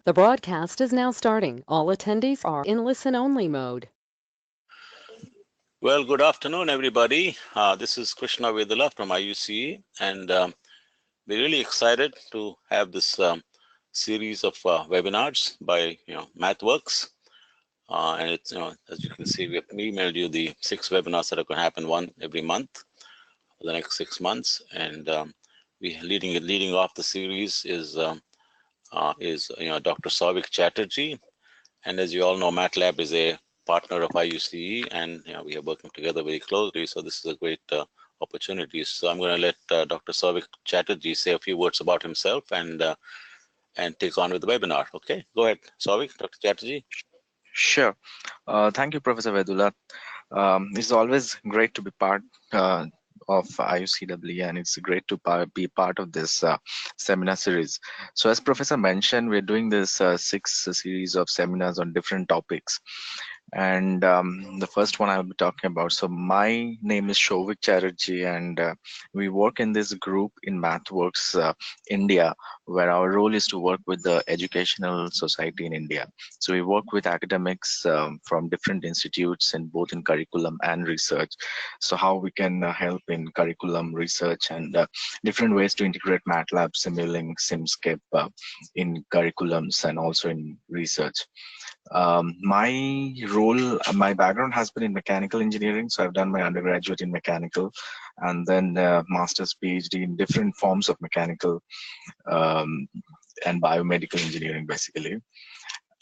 The broadcast is now starting. All attendees are in listen-only mode. Well, good afternoon, everybody. This is Krishna Vedula from IUCE, and we're really excited to have this series of webinars by MathWorks. And it's as you can see, we have emailed you the 6 webinars that are going to happen one every month for the next 6 months. And we leading off the series is Dr. Souvik Chatterjee. And as you all know, MATLAB is a partner of IUCE, and we are working together very closely. So this is a great opportunity. So I'm going to let Dr. Souvik Chatterjee say a few words about himself and take on with the webinar. Okay, go ahead, Souvik, Dr. Chatterjee. Sure. Thank you, Professor Vedula. It's always great to be part of IUCWE, and it's great to be part of this seminar series. So as Professor mentioned, we're doing this 6 series of seminars on different topics. And the first one I'll be talking about. So my name is Souvik Chatterjee, and we work in this group in MathWorks India, where our role is to work with the educational society in India. So we work with academics from different institutes, and both in curriculum and research. So how we can help in curriculum, research, and different ways to integrate MATLAB, Simulink, Simscape in curriculums and also in research. My background has been in mechanical engineering, so I've done my undergraduate in mechanical, and then master's PhD in different forms of mechanical and biomedical engineering, basically.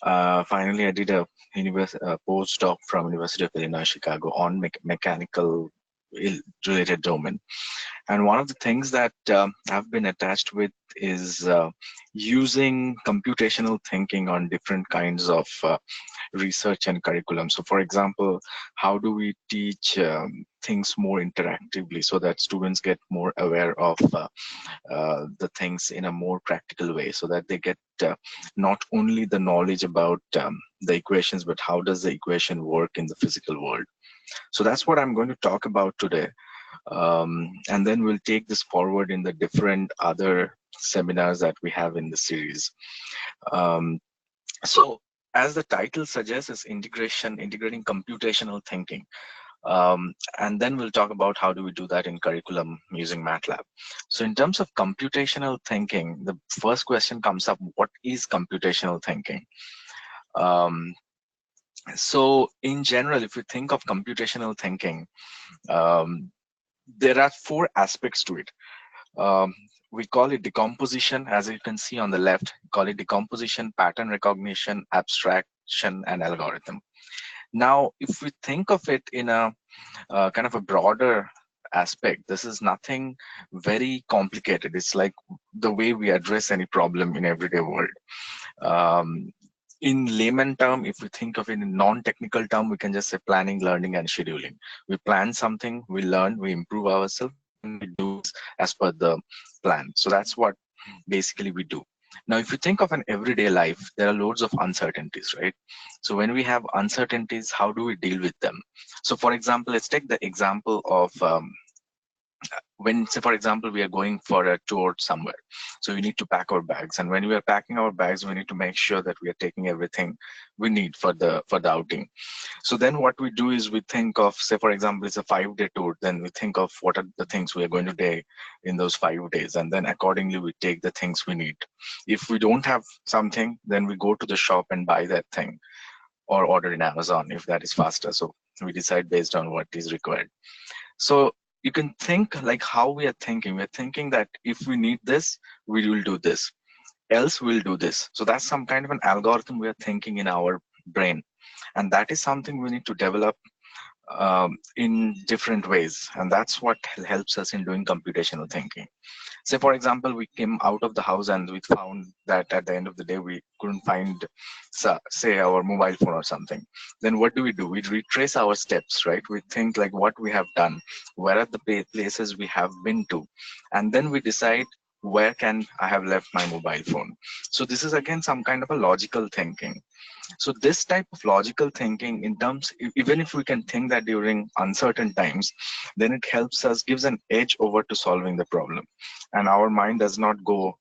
Finally, I did a postdoc from University of Illinois Chicago on mechanical related domain. And one of the things that I've been attached with is using computational thinking on different kinds of research and curriculum. So for example, how do we teach things more interactively so that students get more aware of the things in a more practical way, so that they get not only the knowledge about the equations, but how does the equation work in the physical world. So that's what I'm going to talk about today. And then we'll take this forward in the different other seminars that we have in the series. So as the title suggests, is integrating computational thinking. And then we'll talk about how do we do that in curriculum using MATLAB. So in terms of computational thinking, the first question comes up: what is computational thinking? So in general, if you think of computational thinking, there are 4 aspects to it. We call it decomposition, as you can see on the left. Call it decomposition, pattern recognition, abstraction, and algorithm. Now, if we think of it in a kind of a broader aspect, this is nothing very complicated. It's like the way we address any problem in everyday world. In layman term, if we think of it in non-technical term, we can just say planning, learning, and scheduling. We plan something, we learn, we improve ourselves, and we do as per the plan. So that's what basically we do. Now, if you think of an everyday life, there are loads of uncertainties, right? So when we have uncertainties, how do we deal with them? So for example, let's take the example of when, say, for example, we are going for a tour somewhere. So we need to pack our bags. And when we are packing our bags, we need to make sure that we are taking everything we need for the outing. So then what we do is we think of, say, for example, it's a 5-day tour. Then we think of what are the things we are going to do in those 5 days. And then accordingly, we take the things we need. If we don't have something, then we go to the shop and buy that thing, or order in Amazon if that is faster. So we decide based on what is required. So you can think like how we are thinking. We're thinking that if we need this, we will do this, else we'll do this. So that's some kind of an algorithm we are thinking in our brain. And that is something we need to develop in different ways. And that's what helps us in doing computational thinking. Say, for example, we came out of the house and we found that at the end of the day, we couldn't find, say, our mobile phone or something. Then what do? We retrace our steps, right? We think like what we have done, where are the places we have been to, and then we decide where can I have left my mobile phone. So this is again some kind of a logical thinking. So this type of logical thinking, in terms, even if we can think that during uncertain times, then it helps us, gives an edge over to solving the problem. And our mind does not go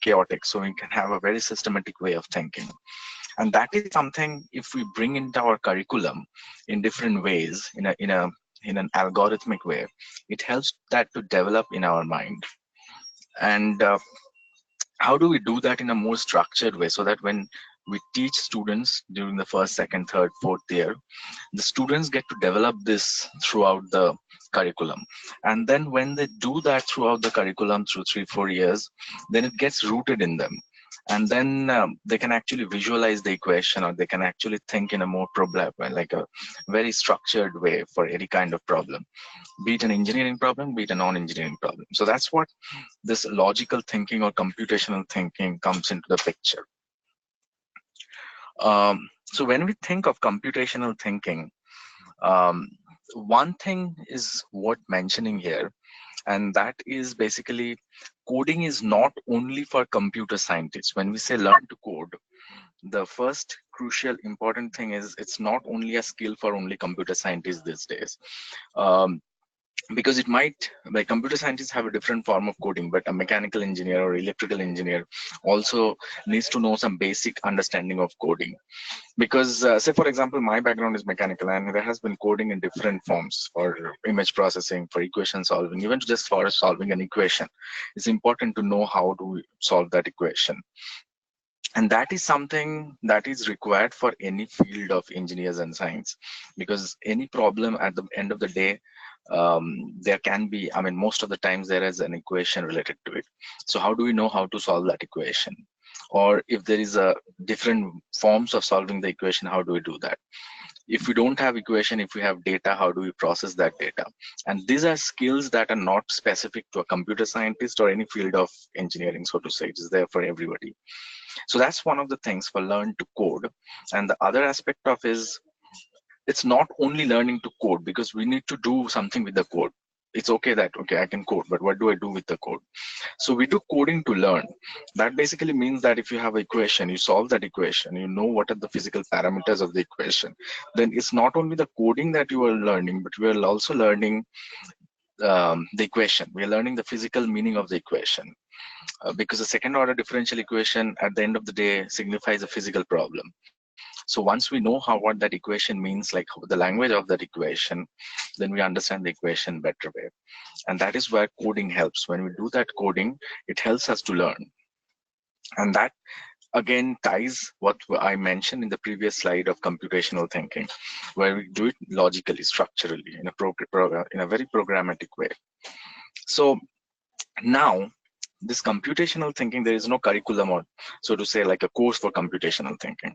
chaotic, so we can have a very systematic way of thinking. And that is something, if we bring into our curriculum in different ways, in an algorithmic way, it helps that to develop in our mind. And how do we do that in a more structured way, so that when we teach students during the first, second, third, fourth year, the students get to develop this throughout the curriculum. And then when they do that throughout the curriculum through 3-4 years, then it gets rooted in them. And then they can actually visualize the equation, or they can actually think in a more problem, like a very structured way for any kind of problem, be it an engineering problem, be it a non-engineering problem. So that's what this logical thinking or computational thinking comes into the picture. So when we think of computational thinking, one thing is worth mentioning here, and that is basically coding is not only for computer scientists. When we say learn to code, the first crucial important thing is it's not only a skill for only computer scientists these days. Because it might, like, computer scientists have a different form of coding, but a mechanical engineer or electrical engineer also needs to know some basic understanding of coding. Because say for example, my background is mechanical, and there has been coding in different forms for image processing, for equation solving, even just for solving an equation. It's important to know how to solve that equation. And that is something that is required for any field of engineers and science, because any problem at the end of the day, there can be, I mean, most of the times there is an equation related to it. So how do we know how to solve that equation? Or if there is a different forms of solving the equation, how do we do that? If we don't have equation, if we have data, how do we process that data? And these are skills that are not specific to a computer scientist or any field of engineering, so to say. It is there for everybody. So that's one of the things for learn to code. And the other aspect of is, it's not only learning to code, because we need to do something with the code. It's okay that, okay, I can code, but what do I do with the code? So we do coding to learn. That basically means that if you have an equation, you solve that equation, you know what are the physical parameters of the equation, then it's not only the coding that you are learning, but we are also learning the equation. We are learning the physical meaning of the equation. Because the second order differential equation at the end of the day signifies a physical problem. So once we know what that equation means, like the language of that equation, then we understand the equation better way. And that is where coding helps. When we do that coding, it helps us to learn. And that again ties what I mentioned in the previous slide of computational thinking, where we do it logically, structurally, in a very programmatic way. So now, this computational thinking, there is no curriculum, or so to say, like a course for computational thinking.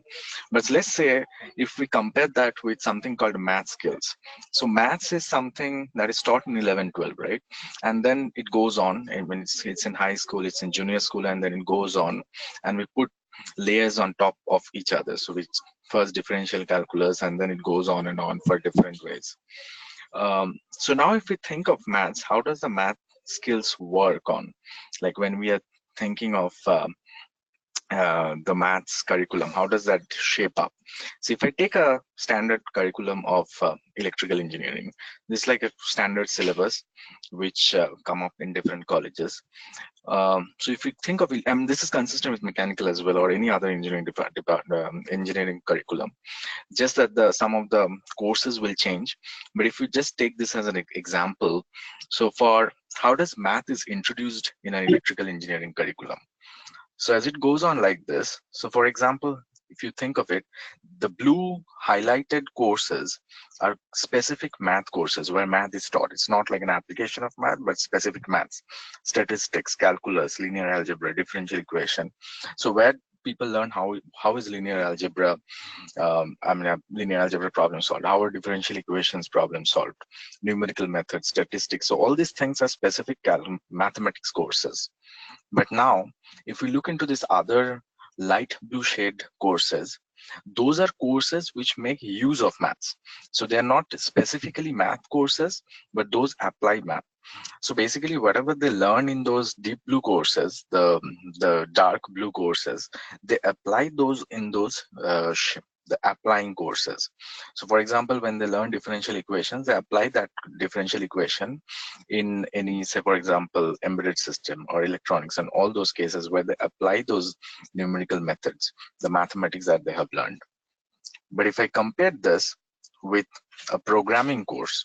But let's say if we compare that with something called math skills. So maths is something that is taught in 11, 12, right? And then it goes on, and when it's in high school, it's in junior school, and then it goes on, and we put layers on top of each other. So it's first differential calculus, and then it goes on and on for different ways. So now if we think of maths, how does the math skills work on, like when we are thinking of the maths curriculum, how does that shape up? So if I take a standard curriculum of electrical engineering, this is like a standard syllabus which come up in different colleges. So if you think of it, this is consistent with mechanical as well, or any other engineering engineering curriculum, just that some of the courses will change. But if you just take this as an example, so for how does math is introduced in an electrical engineering curriculum? So as it goes on like this, so for example, if you think of it, the blue highlighted courses are specific math courses where math is taught. It's not like an application of math, but specific maths, statistics, calculus, linear algebra, differential equation. So where people learn how is linear algebra, linear algebra problem solved, how are differential equations problem solved, numerical methods, statistics. So all these things are specific mathematics courses. But now, if we look into this other light blue shade courses, those are courses which make use of maths. So they are not specifically math courses, but those apply math. So basically, whatever they learn in those deep blue courses, the dark blue courses, they apply those in those the applying courses. So for example, when they learn differential equations, they apply that differential equation in any, say for example, embedded system or electronics, and all those cases where they apply those numerical methods, the mathematics that they have learned. But if I compare this with a programming course,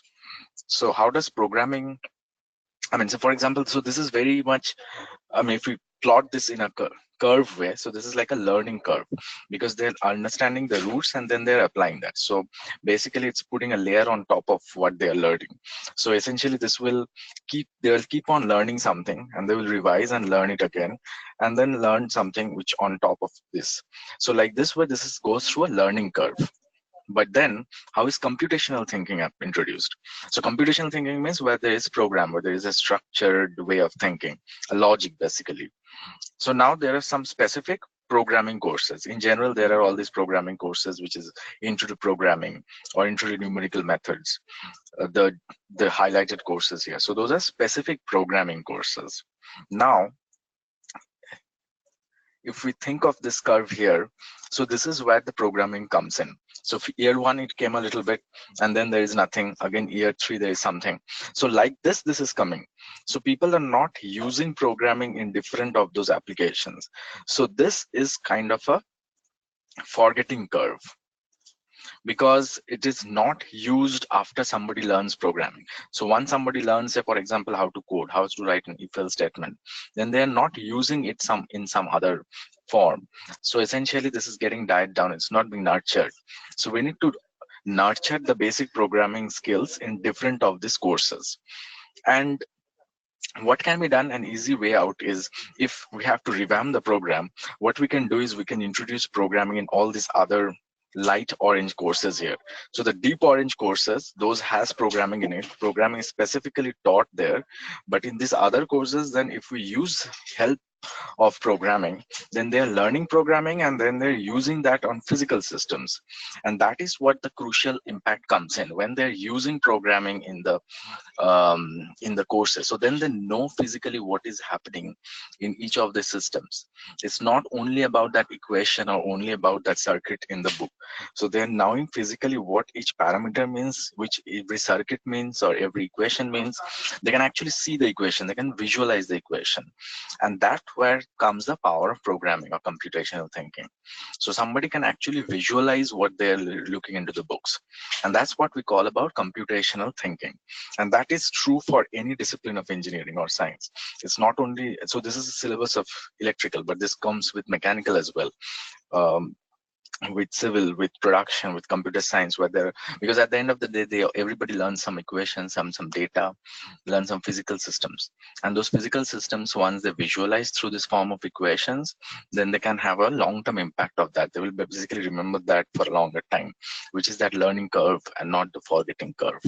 so how does programming, I mean, so for example, so this is very much, I mean, if we plot this in a curve way, so this is like a learning curve, because they're understanding the roots and then they're applying that. So basically it's putting a layer on top of what they're learning. So essentially this will they will keep on learning something, and they will revise and learn it again, and then learn something which on top of this. So like this way, this goes through a learning curve. But then how is computational thinking introduced? So computational thinking means where there is program, where there is a structured way of thinking, a logic basically. So now there are some specific programming courses. In general, there are all these programming courses, which is intro to programming or intro to numerical methods, the highlighted courses here. So those are specific programming courses. Now, if we think of this curve here, so this is where the programming comes in. So year one, it came a little bit, and then there is nothing. Again, year three, there is something. So like this is coming. So people are not using programming in different of those applications. So this is kind of a forgetting curve, because it is not used after somebody learns programming. So once somebody learns, say for example, how to code, how to write an if-else statement, then they are not using it in some other form. So essentially this is getting died down, it's not being nurtured. So we need to nurture the basic programming skills in different of these courses. And what can be done, an easy way out is, if we have to revamp the program, what we can do is we can introduce programming in all these other light orange courses here. So the deep orange courses, those has programming in it. Programming is specifically taught there. But in these other courses, then if we use help of programming, then they're learning programming, and then they're using that on physical systems. And that is what the crucial impact comes in, when they're using programming in the courses. So then they know physically what is happening in each of the systems. It's not only about that equation or only about that circuit in the book. So they're knowing physically what each parameter means, which every circuit means, or every equation means. They can actually see the equation, they can visualize the equation. And that where comes the power of programming or computational thinking. So somebody can actually visualize what they're looking into the books. And that's what we call about computational thinking. And that is true for any discipline of engineering or science. It's not only, so this is the syllabus of electrical, but this comes with mechanical as well. With civil, with production, with computer science, because at the end of the day, everybody learns some equations, some data, learn some physical systems. And those physical systems, once they visualize through this form of equations, then they can have a long-term impact of that. They will basically remember that for a longer time, which is that learning curve and not the forgetting curve.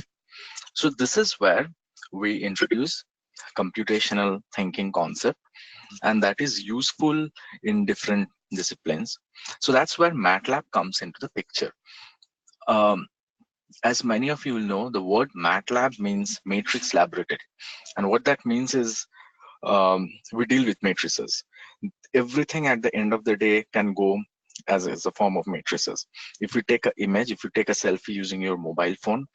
So this is where we introduce computational thinking concept, and that is useful in different disciplines. So that's where MATLAB comes into the picture. As many of you will know, the word MATLAB means matrix laboratory. And what that means is we deal with matrices. Everything at the end of the day can go as a form of matrices. If you take an image, if you take a selfie using your mobile phone,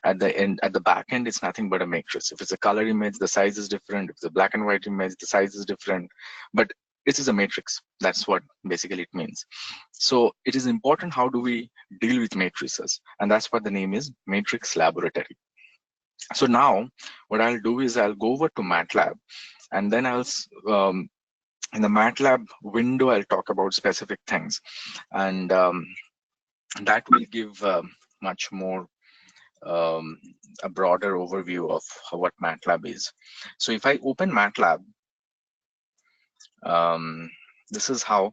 at the back end, it's nothing but a matrix. If it's a color image, the size is different. If it's a black and white image, the size is different. But it is a matrix. That's what basically it means. So it is important how do we deal with matrices, and that's what the name is, matrix laboratory. So now what I'll do is I'll go over to MATLAB, and then I'll in the MATLAB window, I'll talk about specific things, and that will give much more a broader overview of what MATLAB is. So if I open MATLAB, this is how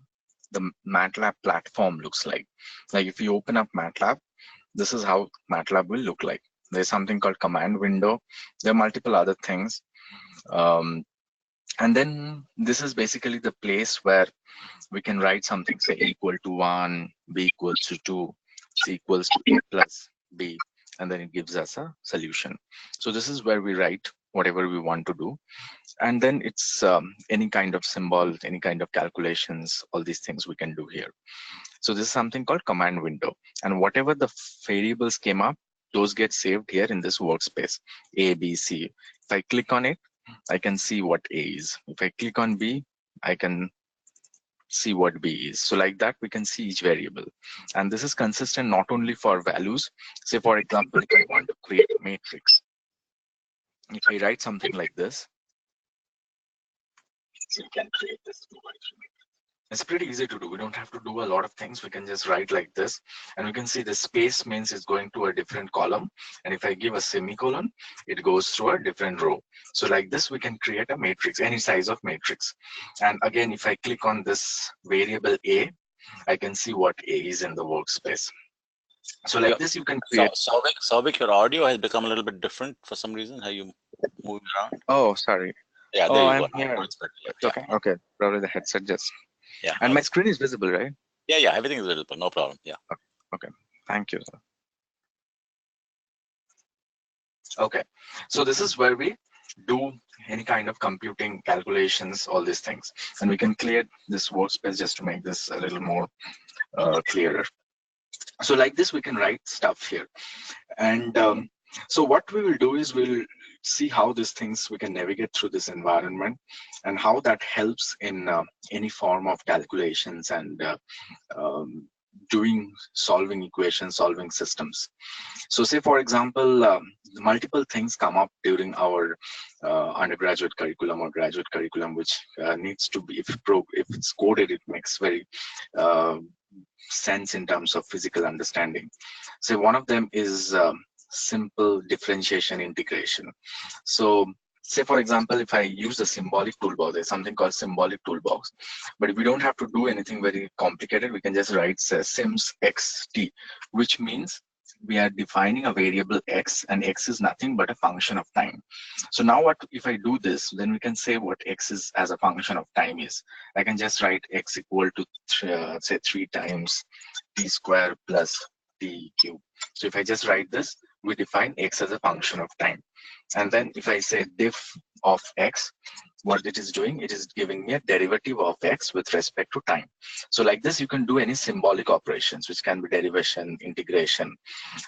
the MATLAB platform looks like. Like if you open up MATLAB, this is how MATLAB will look like. There's something called command window. There are multiple other things. And then this is basically the place where we can write something, say equal to 1, b equals to 2, c equals to a plus b, and then it gives us a solution. So this is where we write whatever we want to do. And then it's any kind of symbol, any kind of calculations, all these things we can do here. So this is something called command window. And whatever the variables came up, those get saved here in this workspace, A, B, C. If I click on it, I can see what A is. If I click on B, I can see what B is. So like that, we can see each variable. And this is consistent not only for values. Say, for example, if I want to create a matrix, if I write something like this, so you can create this 2 by 3 matrix. It's pretty easy to do. We don't have to do a lot of things. We can just write like this, and we can see the space means it's going to a different column. And if I give a semicolon, it goes through a different row. So like this, we can create a matrix, any size of matrix. And again, if I click on this variable A, I can see what A is in the workspace. So like this, you can create. Souvik, your audio has become a little bit different for some reason. How you moving around? Oh, sorry. Yeah, Oh, there you I'm go. here. Yeah. Okay. Okay. Probably the headset just. Yeah. And my screen is visible, right? Yeah. Everything is visible. No problem. Yeah. Okay. Thank you, sir. Okay. So this is where we do any kind of computing calculations, all these things, and we can clear this workspace just to make this a little more clearer. So like this, we can write stuff here. And so what we will do is we'll see how these things we can navigate through this environment and how that helps in any form of calculations and solving equations, solving systems. So say, for example, multiple things come up during our undergraduate curriculum or graduate curriculum, which needs to be, if it's coded, it makes very sense in terms of physical understanding. So one of them is simple differentiation integration. So say, for example, if I use the symbolic toolbox, there's something called symbolic toolbox, but we don't have to do anything very complicated. We can just write sims xt, which means we are defining a variable x, and x is nothing but a function of time. So now what if I do this, then we can say what x is as a function of time is. I can just write x equal to say 3 times t square plus t cube. So if I just write this, we define x as a function of time. And then if I say diff of x, what it is doing, it is giving me a derivative of x with respect to time. So like this, you can do any symbolic operations, which can be derivation, integration.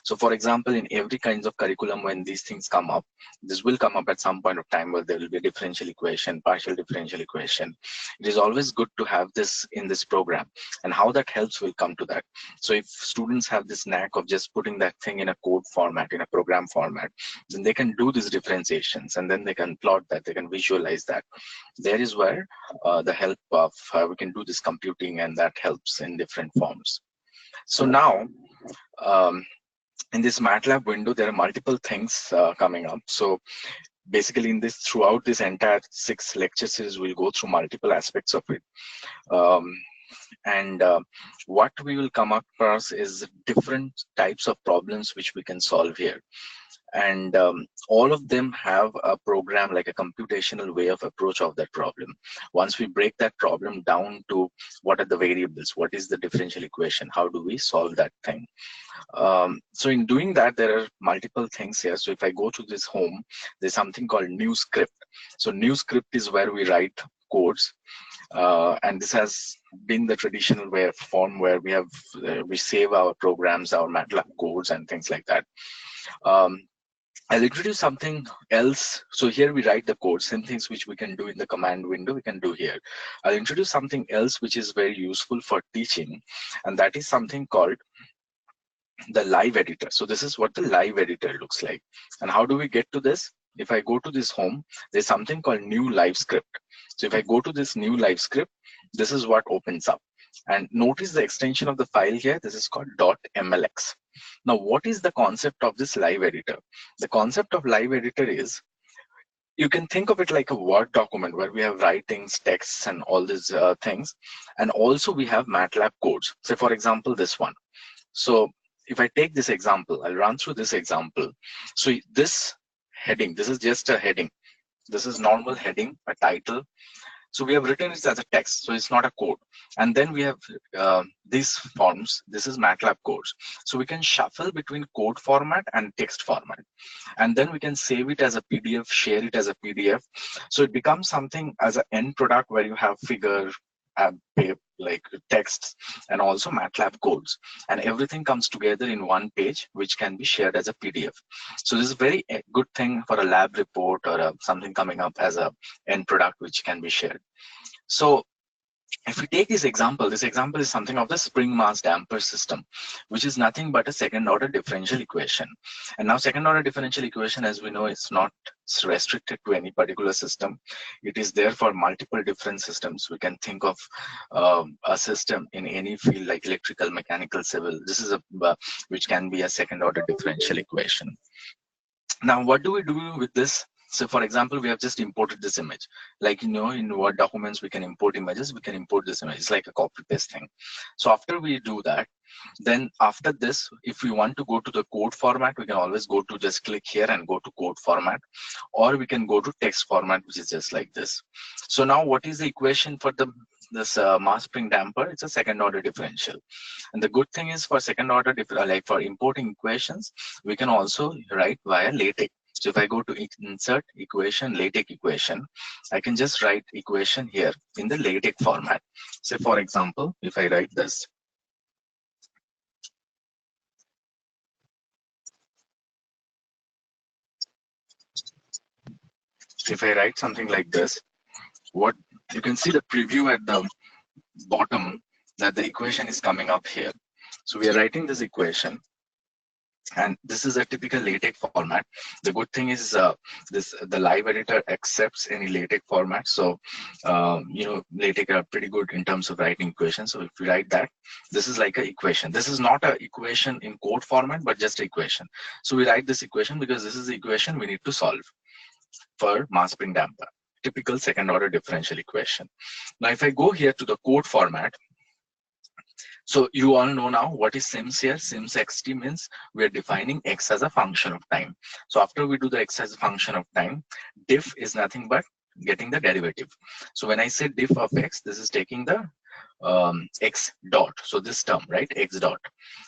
So for example, in every kinds of curriculum, when these things come up, this will come up at some point of time where there will be a differential equation, partial differential equation. It is always good to have this in this program, and how that helps will come to that. So if students have this knack of just putting that thing in a code format, in a program format, then they can do these differentiations, and then they can plot that, they can visualize that. There is where the help of we can do this computing, and that helps in different forms. So now in this MATLAB window, there are multiple things coming up. So basically in this, throughout this entire 6 lecture series, we'll go through multiple aspects of it. And what we will come across is different types of problems which we can solve here. And all of them have a program, like a computational way of approach of that problem. Once we break that problem down to what are the variables, what is the differential equation, how do we solve that thing. So in doing that, there are multiple things here. So if I go to this home, there's something called new script. So new script is where we write codes. And this has been the traditional way of form where we save our programs, our MATLAB codes and things like that. I'll introduce something else. So here we write the code, same things which we can do in the command window, we can do here. I'll introduce something else which is very useful for teaching, and that is something called the live editor. So this is what the live editor looks like. And how do we get to this? If I go to this home, there's something called new live script. So if I go to this new live script, this is what opens up. And notice the extension of the file here. This is called .mlx. Now, what is the concept of this live editor? The concept of live editor is, you can think of it like a Word document where we have writings, texts, and all these things. And also we have MATLAB codes. So for example, this one. So if I take this example, I'll run through this example. So this heading, this is just a heading. This is normal heading, a title. So we have written it as a text, so it's not a code. And then we have these forms. This is MATLAB codes. So we can shuffle between code format and text format. And then we can save it as a PDF, share it as a PDF. So it becomes something as an end product where you have figure, like texts and also MATLAB codes, and everything comes together in one page which can be shared as a PDF. So this is a very good thing for a lab report or something coming up as a end product which can be shared. So if we take this example is something of the spring mass damper system, which is nothing but a second order differential equation. And now second order differential equation, as we know, is not restricted to any particular system. It is there for multiple different systems. We can think of a system in any field like electrical, mechanical, civil. This is a which can be a second order differential equation. Now, what do we do with this? So for example, we have just imported this image. Like, you know, in Word documents, we can import images, we can import this image. It's like a copy paste thing. So after we do that, then after this, if we want to go to the code format, we can always go to just click here and go to code format, or we can go to text format, which is just like this. So now what is the equation for this mass spring damper? It's a second order differential. And the good thing is for second order, like for importing equations, we can also write via LaTeX. So if I go to insert equation, LaTeX equation, I can just write equation here in the LaTeX format. Say for example, if I write this, if I write something like this, what you can see the preview at the bottom that the equation is coming up here. So we are writing this equation, and this is a typical LaTeX format. The good thing is the live editor accepts any LaTeX format. So you know, LaTeX are pretty good in terms of writing equations. So if we write that, this is like an equation. This is not an equation in code format, but just an equation. So we write this equation because this is the equation we need to solve for mass spring damper, typical second order differential equation. Now if I go here to the code format, so you all know now what is sims here. Sims xt means we are defining x as a function of time. So after we do the x as a function of time, diff is nothing but getting the derivative. So when I say diff of x, this is taking the x dot. So this term, right, x dot.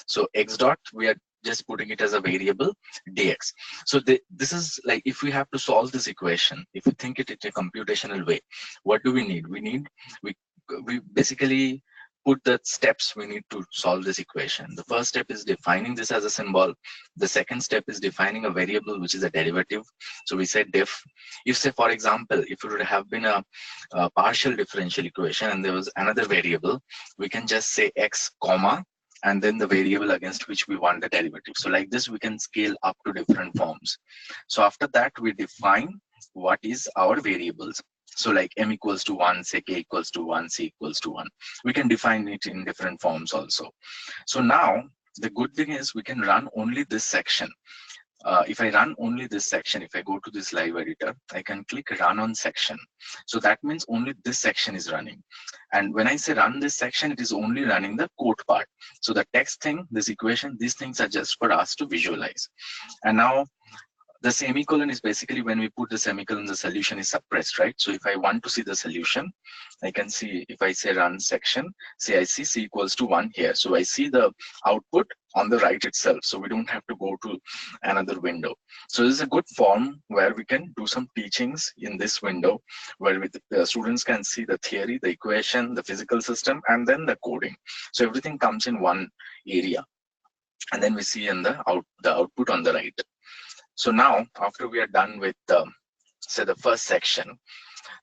So x dot, we are just putting it as a variable dx. So this is like, if we have to solve this equation, if we think it in a computational way, what do we need? We basically put the steps we need to solve this equation. The first step is defining this as a symbol. The second step is defining a variable, which is a derivative. So we say diff. If say, for example, if it would have been a partial differential equation and there was another variable, we can just say x comma and then the variable against which we want the derivative. So like this, we can scale up to different forms. So after that, we define what is our variables. So like m equals to 1, say k equals to 1, c equals to 1. We can define it in different forms also. So now the good thing is we can run only this section. If I run only this section, if I go to this live editor, I can click run on section. So that means only this section is running. And when I say run this section, it is only running the code part. So the text thing, this equation, these things are just for us to visualize. And now the semicolon is basically when we put the semicolon, the solution is suppressed, right? So if I want to see the solution, I can see, if I say run section, say I see c equals to 1 here. So I see the output on the right itself. So we don't have to go to another window. So this is a good form where we can do some teachings in this window, where the students can see the theory, the equation, the physical system, and then the coding. So everything comes in one area. And then we see in the output on the right. So now, after we are done with, say, the first section,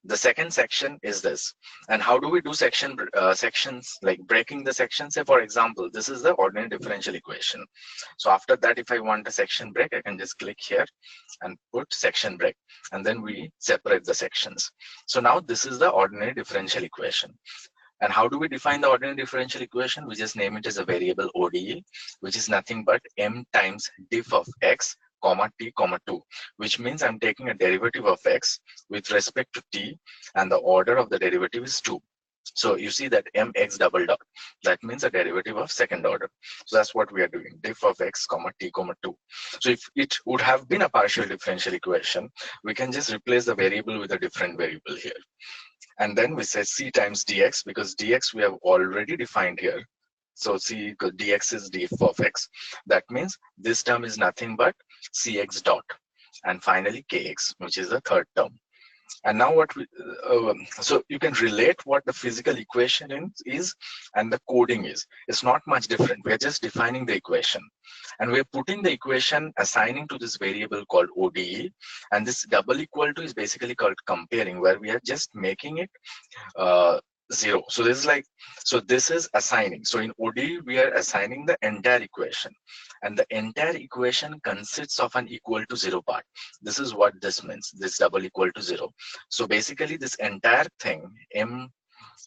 the second section is this. And how do we do sections, like breaking the section? Say, for example, this is the ordinary differential equation. So after that, if I want a section break, I can just click here and put section break. And then we separate the sections. So now this is the ordinary differential equation. And how do we define the ordinary differential equation? We just name it as a variable ODE, which is nothing but m times diff of x comma t comma 2, which means I'm taking a derivative of x with respect to t, and the order of the derivative is 2. So you see that mx double dot, that means a derivative of second order. So that's what we are doing, diff of x comma t comma 2. So if it would have been a partial differential equation, we can just replace the variable with a different variable here. And then we say c times dx, because dx we have already defined here. So c equals dx is diff of x. That means this term is nothing but cx dot. And finally kx, which is the third term. And now what we, so you can relate what the physical equation is and the coding is. It's not much different. We're just defining the equation. And we're putting the equation assigning to this variable called ODE. And this double equal to is basically called comparing, where we are just making it uh, 0. So this is like, so this is assigning. So in ODE, we are assigning the entire equation. And the entire equation consists of an equal to 0 part. This is what this means, this double equal to 0. So basically this entire thing, m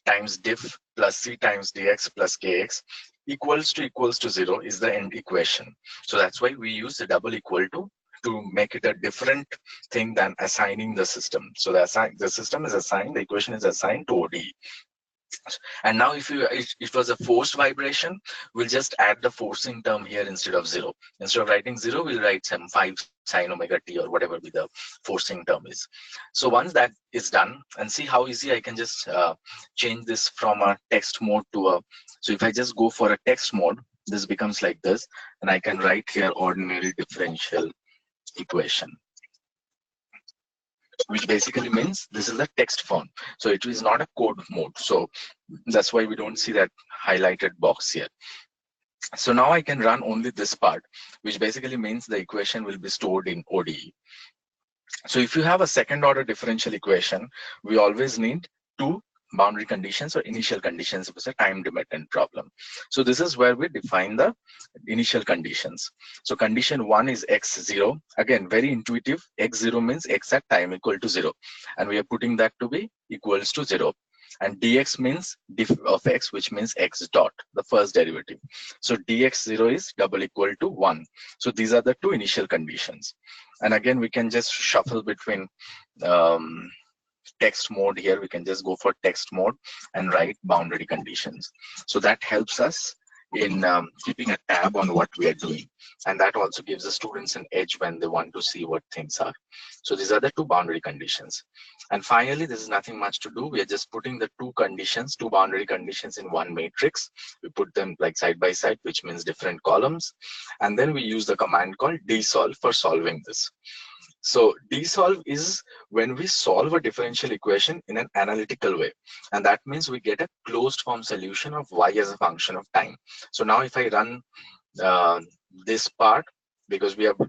times diff plus c times dx plus kx equals to 0 is the end equation. So that's why we use the double equal to make it a different thing than assigning the system. So the system is assigned, the equation is assigned to ODE. And now if it was a forced vibration, we'll just add the forcing term here instead of 0. Instead of writing 0, we'll write some 5 sine omega t or whatever be the forcing term is. So once that is done, and see how easy I can just change this from a text mode to a, so if I just go for a text mode, this becomes like this, and I can write here ordinary differential equation, which basically means this is a text form. So it is not a code mode. So that's why we don't see that highlighted box here. So now I can run only this part, which basically means the equation will be stored in ODE. So if you have a second order differential equation, we always need two boundary conditions or initial conditions if it's a time dependent problem. So this is where we define the initial conditions. So condition 1 is x0. Again, very intuitive. X0 means x at time equal to 0. And we are putting that to be equals to 0. And dx means diff of x, which means x dot, the first derivative. So dx0 is double equal to 1. So these are the two initial conditions. And again, we can just shuffle between text mode here. We can just go for text mode and write boundary conditions. So that helps us in keeping a tab on what we are doing. And that also gives the students an edge when they want to see what things are. So these are the two boundary conditions. And finally, this is nothing much to do. We are just putting the two conditions, two boundary conditions in one matrix. We put them like side by side, which means different columns. And then we use the command called dsolve for solving this. So dsolve is when we solve a differential equation in an analytical way. And that means we get a closed form solution of y as a function of time. So now if I run this part, because we have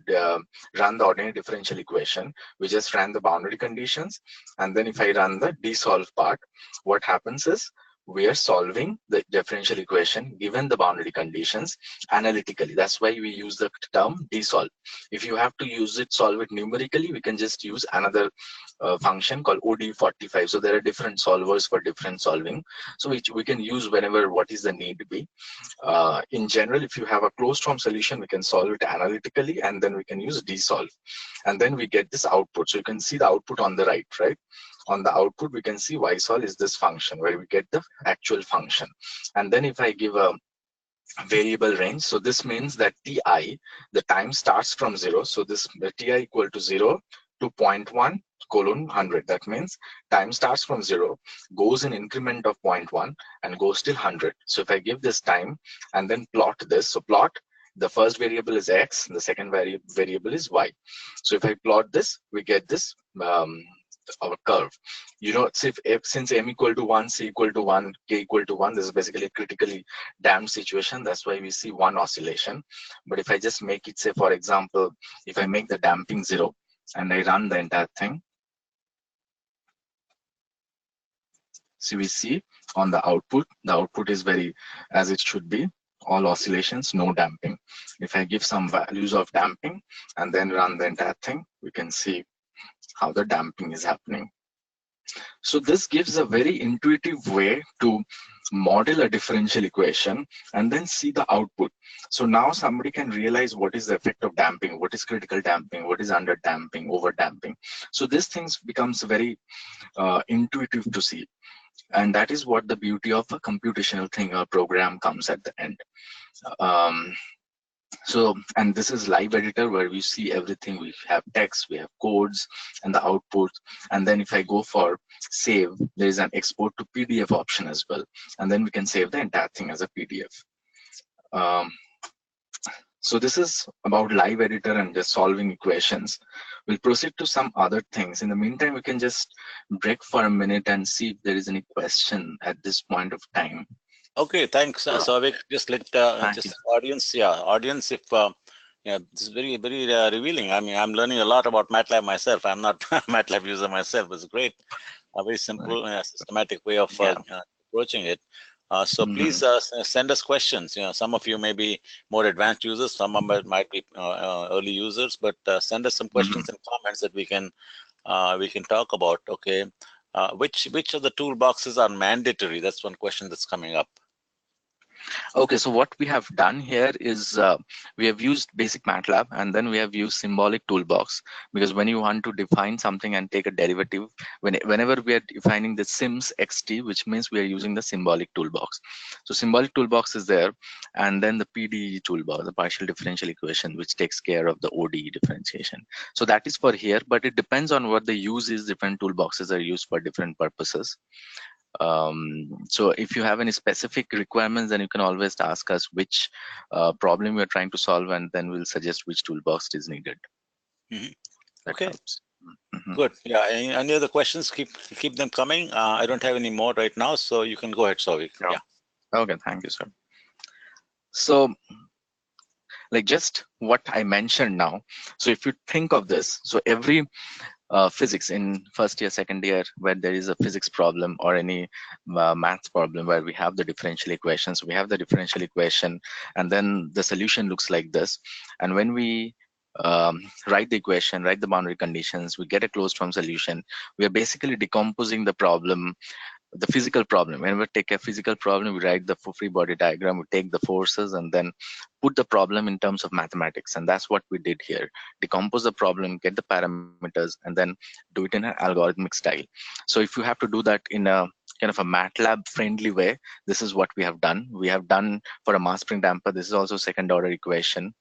run the ordinary differential equation, we just ran the boundary conditions. And then if I run the dsolve part, what happens is we are solving the differential equation given the boundary conditions analytically. That's why we use the term dsolve. If you have to use it, solve it numerically, we can just use another function called OD45. So there are different solvers for different solving. So we can use whenever what is the need be. In general, if you have a closed form solution, we can solve it analytically, and then we can use dsolve. And then we get this output. So you can see the output on the right? On the output, we can see ysol is this function where we get the actual function. And then if I give a variable range, so this means that ti, the time starts from 0. So this ti equal to 0 to 0.1 colon 100. That means time starts from 0, goes in increment of 0.1 and goes till 100. So if I give this time and then plot this, so plot, the first variable is x, the second variable is y. So if I plot this, we get this our curve. You know, since m equal to 1, c equal to 1, k equal to 1, this is basically a critically damped situation. That's why we see one oscillation. But if I just make it, say, for example, if I make the damping 0 and I run the entire thing, so we see on the output is very as it should be, all oscillations, no damping. If I give some values of damping and then run the entire thing, we can see how the damping is happening. So this gives a very intuitive way to model a differential equation and then see the output. So now somebody can realize what is the effect of damping, what is critical damping, what is under damping, over damping. So this things becomes very intuitive to see. And that is what the beauty of a computational thing or program comes at the end. So, and this is live editor where we see everything. We have text, we have codes and the output. And then if I go for save, there is an export to PDF option as well. And then we can save the entire thing as a PDF. So this is about live editor and just solving equations. We'll proceed to some other things. In the meantime, we can just break for a minute and see if there is any question at this point of time. Okay, thanks, Savik. Just let Thank you. just audience, audience, if this is very revealing. I mean, I'm learning a lot about MATLAB myself. I'm not a MATLAB user myself. It's great, a very Right. simple, systematic way of Yeah. approaching it. So Mhm. please send us questions. Some of you may be more advanced users, some of it might be early users, but send us some Mhm. questions and comments that we can talk about. Okay, which of the toolboxes are mandatory? That's one question that's coming up. Okay, so what we have done here is we have used basic MATLAB and then we have used symbolic toolbox, because when you want to define something and take a derivative, whenever we are defining the sims xt, which means we are using the symbolic toolbox. So symbolic toolbox is there, and then the PDE toolbox, the partial differential equation, which takes care of the ODE differentiation. So that is for here, but it depends on what the use is. Different toolboxes are used for different purposes. So if you have any specific requirements, then you can always ask us which problem we're trying to solve, and then we'll suggest which toolbox is needed. Mhm. That Okay. helps. Mhm. Good. Yeah. Any other questions? Keep them coming. I don't have any more right now, so you can go ahead, Savik. Yeah. Yeah. Okay, thank you, sir. So like just what I mentioned now. So if you think of this, so every physics in first year, second year, where there is a physics problem or any math problem where we have the differential equations, we have the differential equation, and then the solution looks like this. And when we write the equation, write the boundary conditions, we get a closed form solution. We are basically decomposing the problem, the physical problem. When we take a physical problem, we write the free body diagram, we take the forces, and then put the problem in terms of mathematics. And that's what we did here. Decompose the problem, get the parameters, and then do it in an algorithmic style. So if you have to do that in a kind of a MATLAB friendly way, this is what we have done. We have done for a mass spring damper. This is also second order equation.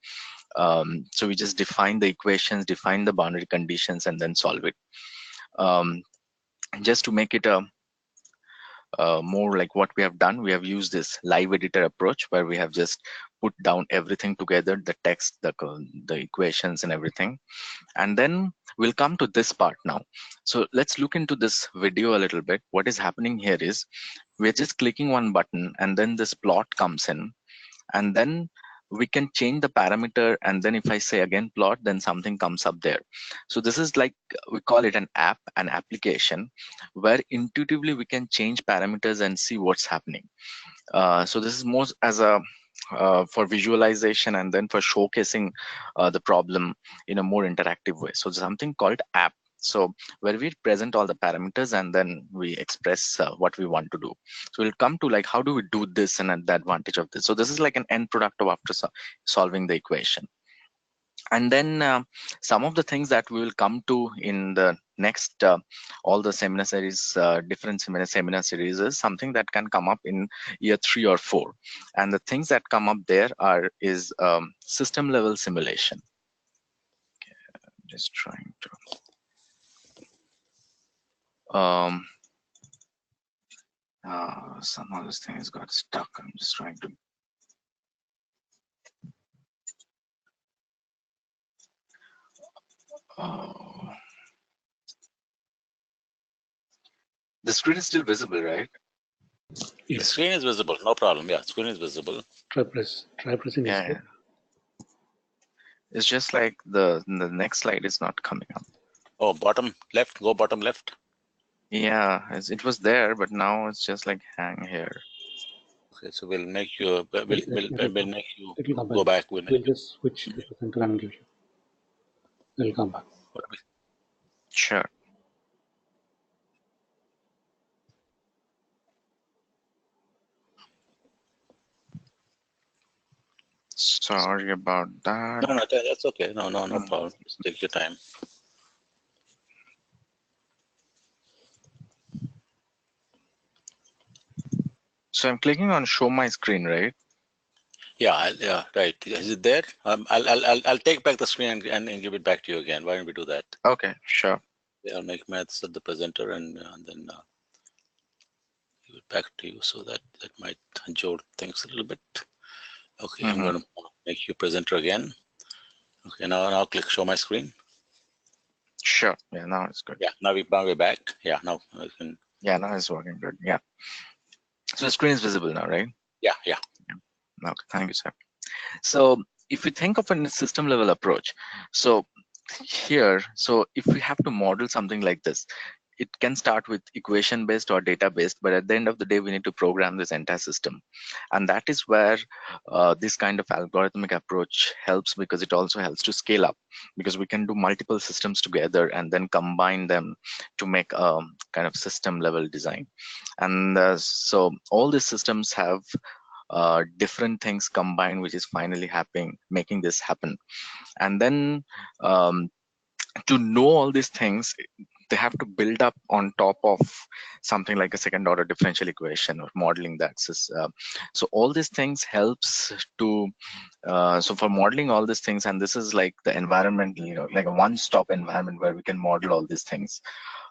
So we just define the equations, define the boundary conditions, and then solve it. Um, just to make it a more like what we have done, we have used this live editor approach where we have just put down everything together, the text, the equations and everything. And then we'll come to this part now. So let's look into this video a little bit. What is happening here is we're just clicking one button and then this plot comes in, and then we can change the parameter, and then if I say again plot, then something comes up there. So this is like, we call it an app, an application, where intuitively we can change parameters and see what's happening. So this is more as a for visualization and then for showcasing the problem in a more interactive way. So something called app. So where we present all the parameters and then we express what we want to do. So we'll come to like how do we do this and the advantage of this. So this is like an end product of after solving the equation. And then some of the things that we will come to in the next all the seminar series, different seminar series, is something that can come up in year 3 or 4. And the things that come up there are is system level simulation. Just trying to somehow this thing has got stuck. I'm just trying to oh. The screen is still visible, right? The Yes. screen is visible. No problem. Yeah, screen is visible. Try pressing Yeah, escape. yeah. It's just like the next slide is not coming up. Oh, bottom left. Go bottom left. Yeah, it was there, but now it's just like hang here. Okay, so we'll make you. We'll make you It will come back. go back. We'll make We'll you. just switch to the center animation. It'll come back. What we- Sure. Sorry about that. No, that's okay. No Mm. problem. Just take your time. So I'm clicking on show my screen, right? Yeah, right. Is it there? I'll take back the screen and give it back to you again. Why don't we do that? Okay, sure. Yeah, I'll make maths at the presenter and then give it back to you. So that might jolt things a little bit. Okay, I'm Mm-hmm. going to make you presenter again. Okay, now click show my screen. Sure. Yeah, now it's good. Yeah, now we're back. Yeah, now I can. Yeah, now it's working good. Yeah. So the screen is visible now, right? Yeah. Okay, thank you, sir. So if we think of a system level approach, so here, so if we have to model something like this, it can start with equation based or data based, but at the end of the day, we need to program this entire system. And that is where this kind of algorithmic approach helps, because it also helps to scale up, because we can do multiple systems together and then combine them to make a kind of system level design. And so all these systems have different things combined, which is finally happening, making this happen. And then to know all these things, they have to build up on top of something like a second order differential equation or modeling that. So all these things helps to so for modeling all these things, and this is like the environment, like a one-stop environment where we can model all these things.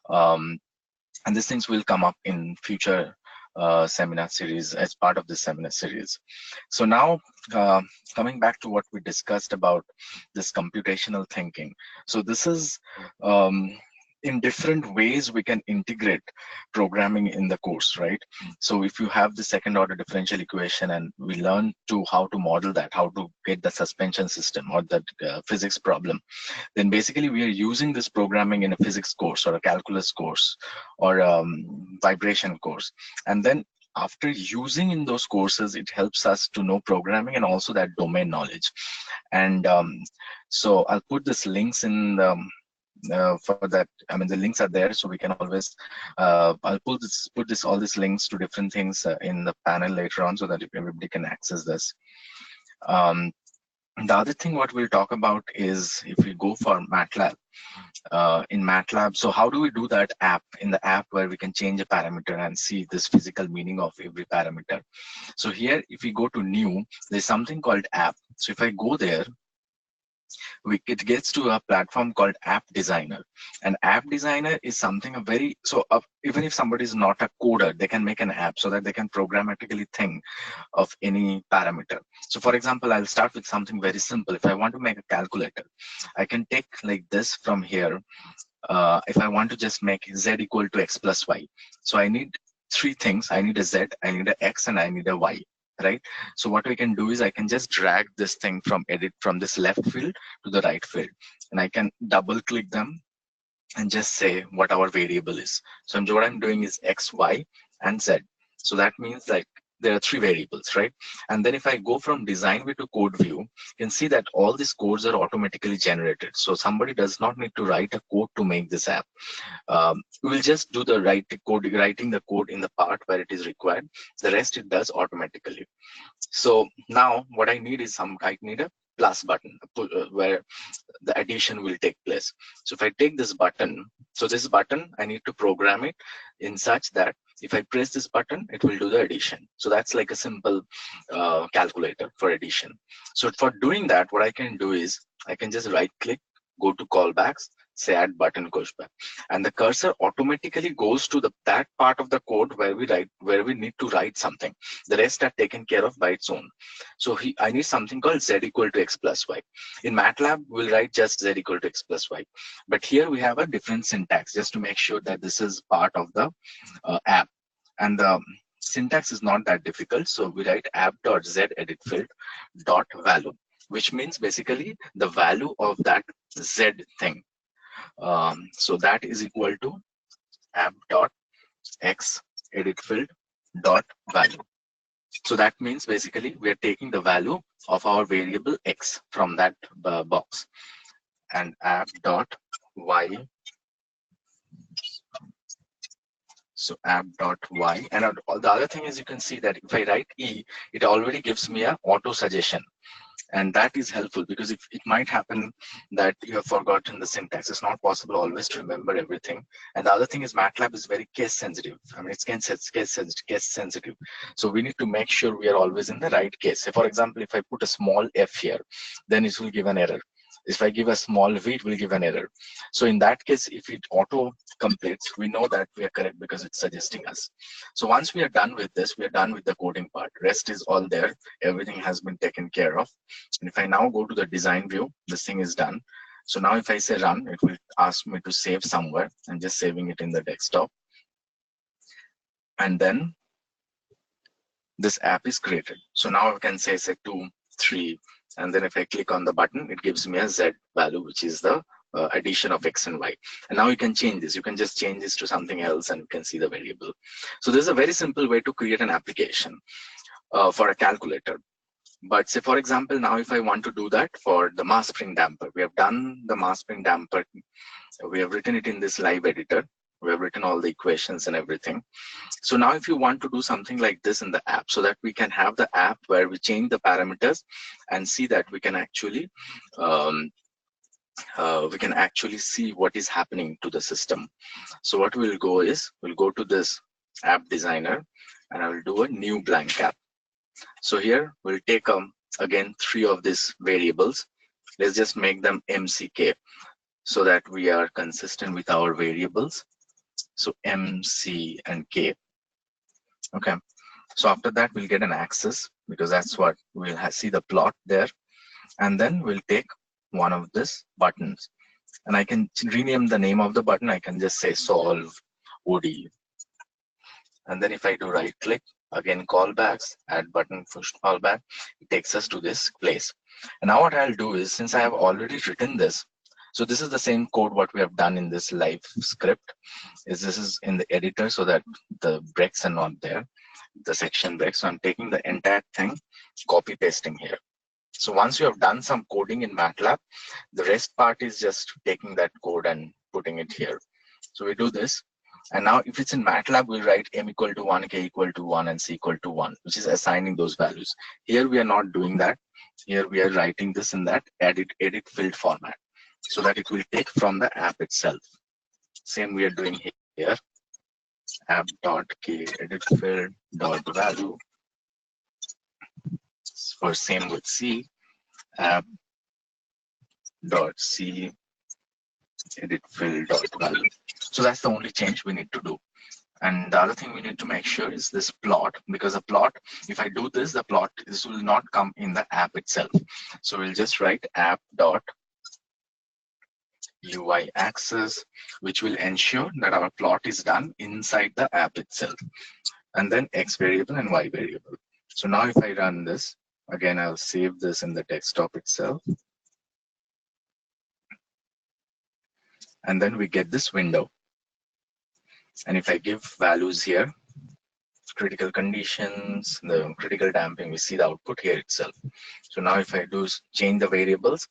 And these things will come up in future seminar series as part of this seminar series. So now coming back to what we discussed about this computational thinking. So this is in different ways we can integrate programming in the course, right? So if you have the second order differential equation and we learn to how to model that, how to get the suspension system or the physics problem, then basically we are using this programming in a physics course or a calculus course or vibration course. And then after using in those courses, it helps us to know programming and also that domain knowledge. And so I'll put this links in the for that. I mean, the links are there, so we can always I'll put all these links to different things in the panel later on, so that everybody can access this. The other thing what we'll talk about is if we go for MATLAB. In MATLAB, so how do we do that app, in the app where we can change a parameter and see this physical meaning of every parameter? So here, if we go to new, there's something called app. So if I go there, it gets to a platform called App Designer. And App Designer is something even if somebody is not a coder, they can make an app so that they can programmatically think of any parameter. So for example, I'll start with something very simple. If I want to make a calculator, I can take like this from here. If I want to just make z equal to x plus y, so I need three things. I need a z, I need a x, and I need a y, right? So what we can do is I can just drag this thing from this left field to the right field, and I can double click them and just say what our variable is. So what I'm doing is x, y, and z. So that means like there are three variables, right? And then if I go from design view to code view, you can see that all these codes are automatically generated. So somebody does not need to write a code to make this app. We will just do the writing the code in the part where it is required. The rest it does automatically. So now what I need is I need a plus button where the addition will take place. So if I take this button, so this button, I need to program it in such that if I press this button, it will do the addition. So that's like a simple calculator for addition. So for doing that, what I can do is I can just right click, go to callbacks, say add button pushback, and the cursor automatically goes to that part of the code where we need to write something. The rest are taken care of by its own. So I need something called z equal to x plus y. In MATLAB, we'll write just z equal to x plus y. But here we have a different syntax just to make sure that this is part of the app. And the syntax is not that difficult. So we write app.z edit field dot value, which means basically the value of that z thing. So that is equal to app.x edit field dot value. So that means basically we are taking the value of our variable x from that box, and app.y. So app.y, and the other thing is you can see that if I write e, it already gives me a auto suggestion. And that is helpful because if it might happen that you have forgotten the syntax. It's not possible always to remember everything. And the other thing is MATLAB is very case sensitive. I mean, it's case sensitive. So we need to make sure we are always in the right case. Say, for example, if I put a small f here, then it will give an error. If I give a small v, it will give an error. So in that case, if it auto completes, we know that we are correct because it's suggesting us. So once we are done with this, we are done with the coding part. Rest is all there. Everything has been taken care of. And if I now go to the design view, this thing is done. So now if I say run, it will ask me to save somewhere. I'm just saving it in the desktop. And then this app is created. So now I can say 2, 3, and then if I click on the button, it gives me a Z value, which is the addition of X and Y. And now you can change this. You can just change this to something else and you can see the variable. So there's a very simple way to create an application for a calculator. But say, for example, now if I want to do that for the mass spring damper, we have done the mass spring damper. We have written it in this live editor. We have written all the equations and everything. So now if you want to do something like this in the app, so that we can have the app where we change the parameters and see that we can actually see what is happening to the system. So what we'll go is, we'll go to this app designer and I will do a new blank app. So here we'll take again 3 of these variables. Let's just make them MCK so that we are consistent with our variables. So M, C, and K. Okay. So after that, we'll get an axis because that's what we'll see the plot there. And then we'll take one of these buttons. And I can rename the name of the button. I can just say solve ODE. And then if I do right click, again callbacks, add button, push callback, it takes us to this place. And now what I'll do is, since I have already written this, so this is the same code what we have done in this live script, is this is in the editor so that the breaks are not there, the section breaks. So I'm taking the entire thing, copy pasting here. So once you have done some coding in MATLAB, the rest part is just taking that code and putting it here. So we do this. And now if it's in MATLAB, we'll write m equal to 1, k equal to 1, and c equal to 1, which is assigning those values. Here we are not doing that. Here we are writing this in that edit field format so that it will take from the app itself. Same we are doing here. App.k edit field dot value. For same with C, app dot C edit field dot value. So that's the only change we need to do. And the other thing we need to make sure is this plot, because a plot, if I do this, the plot this will not come in the app itself. So we'll just write app dot UI axis, which will ensure that our plot is done inside the app itself. And then X variable and Y variable. So now if I run this, again, I'll save this in the desktop itself. And then we get this window. And if I give values here, critical conditions, the critical damping, we see the output here itself. So now if I do change the variables,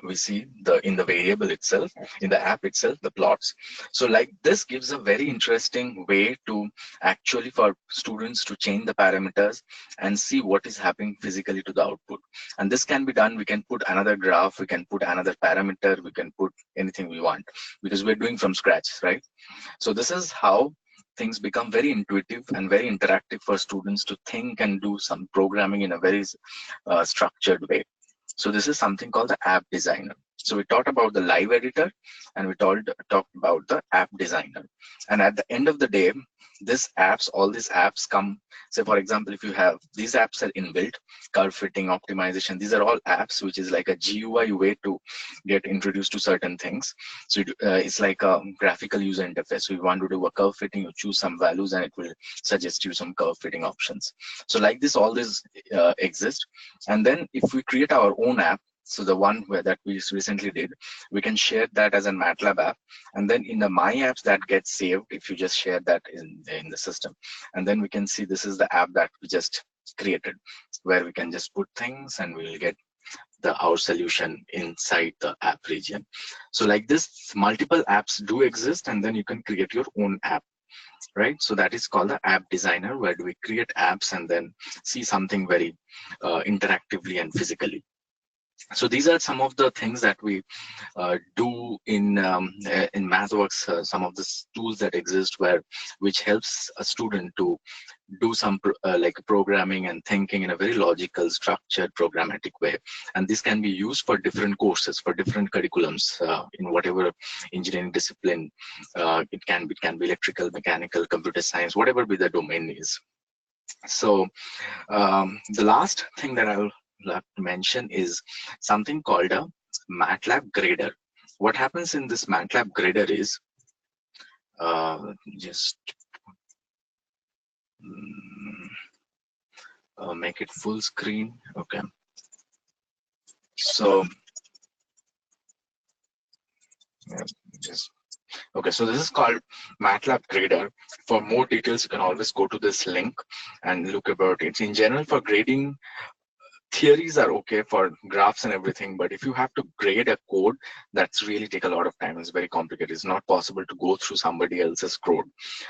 we see in the variable itself, in the app itself, the plots. So like this gives a very interesting way to actually for students to change the parameters and see what is happening physically to the output. And this can be done. We can put another graph, we can put another parameter, we can put anything we want because we're doing from scratch, right? So this is how things become very intuitive and very interactive for students to think and do some programming in a very structured way. So this is something called the app designer. So we talked about the live editor and we talked about the app designer. And at the end of the day, all these apps come, say for example, if you have these apps are inbuilt, curve fitting, optimization, these are all apps, which is like a GUI way to get introduced to certain things. So it's like a graphical user interface. So if you want to do a curve fitting, you choose some values and it will suggest you some curve fitting options. So like this, all this exist. And then if we create our own app, so the one that we recently did, we can share that as a MATLAB app. And then in the My Apps that gets saved, if you just share that in the system. And then we can see this is the app that we just created, where we can just put things and we will get our solution inside the app region. So like this, multiple apps do exist, and then you can create your own app. Right, so that is called the app designer, where do we create apps and then see something very interactively and physically. So these are some of the things that we do in MathWorks. Some of the tools that exist which helps a student to do some like programming and thinking in a very logical, structured, programmatic way. And this can be used for different courses, for different curriculums in whatever engineering discipline. It can be electrical, mechanical, computer science, whatever be the domain is. So the last thing that I'll like to mention is something called a MATLAB grader. What happens in this MATLAB grader is just make it full screen. Okay. So yeah, just okay. So this is called MATLAB grader. For more details, you can always go to this link and look about it. In general, for grading, theories are okay for graphs and everything, but if you have to grade a code, that's really take a lot of time. It's very complicated. It's not possible to go through somebody else's code.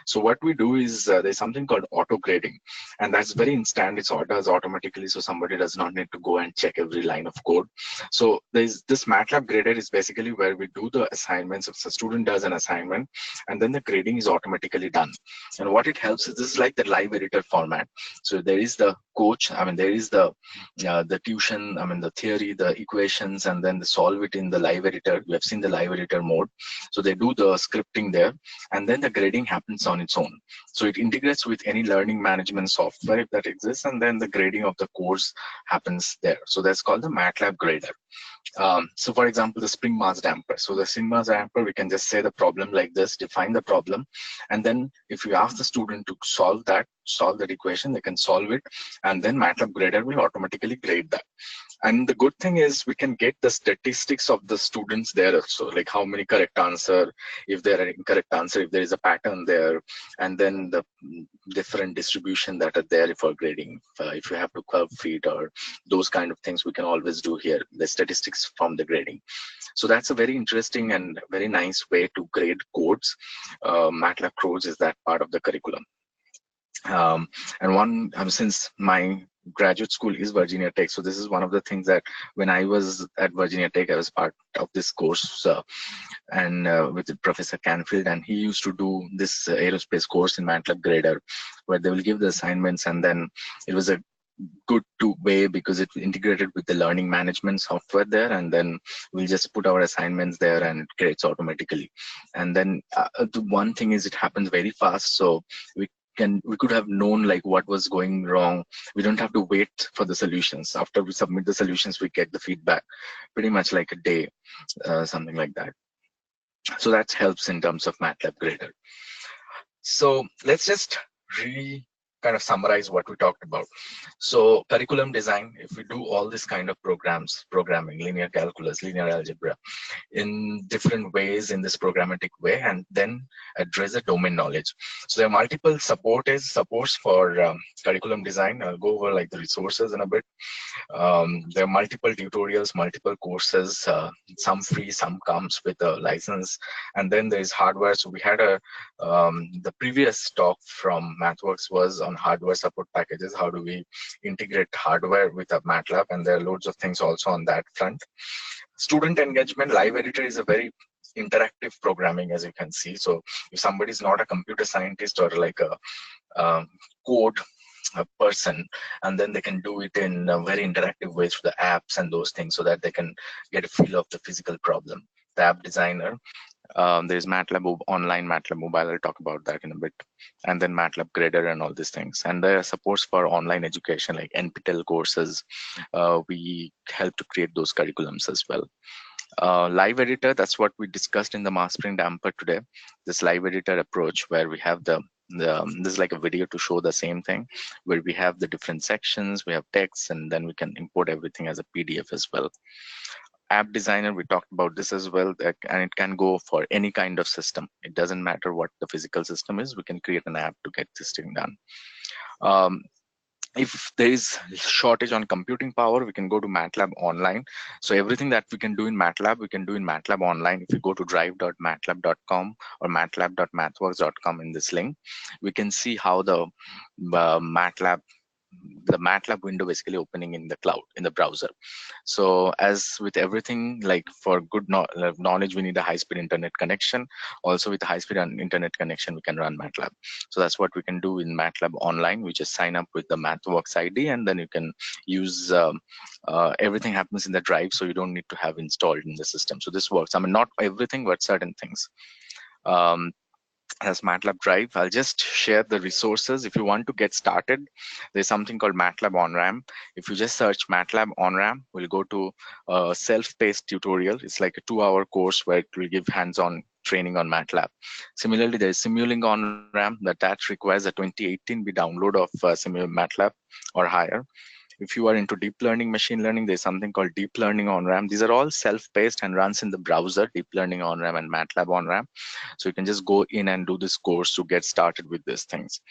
So what we do is there's something called auto grading, and that's very instant. It's does automatically, so somebody does not need to go and check every line of code. So there's this MATLAB grader is basically where we do the assignments. If a student does an assignment, and then the grading is automatically done. And what it helps is this is like the live editor format. So there is the coach. I mean, there is the tuition, I mean, the theory, the equations, and then they solve it in the live editor. You have seen the live editor mode. So they do the scripting there, and then the grading happens on its own. So it integrates with any learning management software that exists, and then the grading of the course happens there. So that's called the MATLAB grader. So for example, the spring mass damper. So the spring mass damper, we can just say the problem like this, define the problem. And then if you ask the student to solve that equation, they can solve it. And then MATLAB grader will automatically grade that. And the good thing is we can get the statistics of the students there also, like how many correct answer, if there are incorrect answer, if there is a pattern there, and then the different distribution that are there for grading. If you have to curve fit or those kind of things, we can always do here, the statistics from the grading. So that's a very interesting and very nice way to grade codes. MATLAB codes is that part of the curriculum. And since my graduate school is Virginia Tech, so this is one of the things that when I was at Virginia Tech, I was part of this course and with Professor Canfield, and he used to do this aerospace course in MATLAB grader, where they will give the assignments, and then it was a good way because it integrated with the learning management software there, and then we'll just put our assignments there and it creates automatically. And then the one thing is it happens very fast, so we could have known like what was going wrong. We don't have to wait for the solutions. After we submit the solutions, we get the feedback pretty much like a day, something like that. So that helps in terms of MATLAB grader. So let's just kind of summarize what we talked about. So curriculum design, if we do all this kind of programming, linear calculus, linear algebra, in different ways in this programmatic way, and then address the domain knowledge. So there are multiple supports for curriculum design. I'll go over like the resources in a bit. There are multiple tutorials, multiple courses, some free, some comes with a license, and then there is hardware. So we had the previous talk from MathWorks was on hardware support packages. How do we integrate hardware with a MATLAB? And there are loads of things also on that front. Student engagement, live editor is a very interactive programming, as you can see. So if somebody is not a computer scientist or like a code person, and then they can do it in a very interactive ways for the apps and those things, so that they can get a feel of the physical problem. The app designer, there's MATLAB online, MATLAB mobile. I'll talk about that in a bit. And then MATLAB grader and all these things. And there are supports for online education like NPTEL courses. We help to create those curriculums as well. Live editor, that's what we discussed in the Mass Spring Damper today. This live editor approach where we have this is like a video to show the same thing, where we have the different sections, we have text, and then we can import everything as a PDF as well. App designer, we talked about this as well, and it can go for any kind of system. It doesn't matter what the physical system is, we can create an app to get this thing done. If there is shortage on computing power, we can go to MATLAB online. So everything that we can do in MATLAB, we can do in MATLAB online. If you go to drive.matlab.com or matlab.mathworks.com in this link, we can see how the MATLAB the MATLAB window basically opening in the cloud, in the browser. So as with everything, like for good knowledge, we need a high-speed internet connection. Also with a high-speed internet connection, we can run MATLAB. So that's what we can do in MATLAB online. We just sign up with the MathWorks ID, and then you can use everything happens in the drive, so you don't need to have installed in the system. So this works. I mean, not everything, but certain things. As MATLAB Drive. I'll just share the resources. If you want to get started, there's something called MATLAB on-ramp. If you just search MATLAB on-ramp, we'll go to a self-paced tutorial. It's like a 2-hour course where it will give hands-on training on MATLAB. Similarly, there's Simulink on-ramp that requires a 2018 download of MATLAB or higher. If you are into deep learning, machine learning, there's something called deep learning on-ramp. These are all self-paced and runs in the browser, deep learning on-ramp and MATLAB on-ramp. So you can just go in and do this course to get started with these things.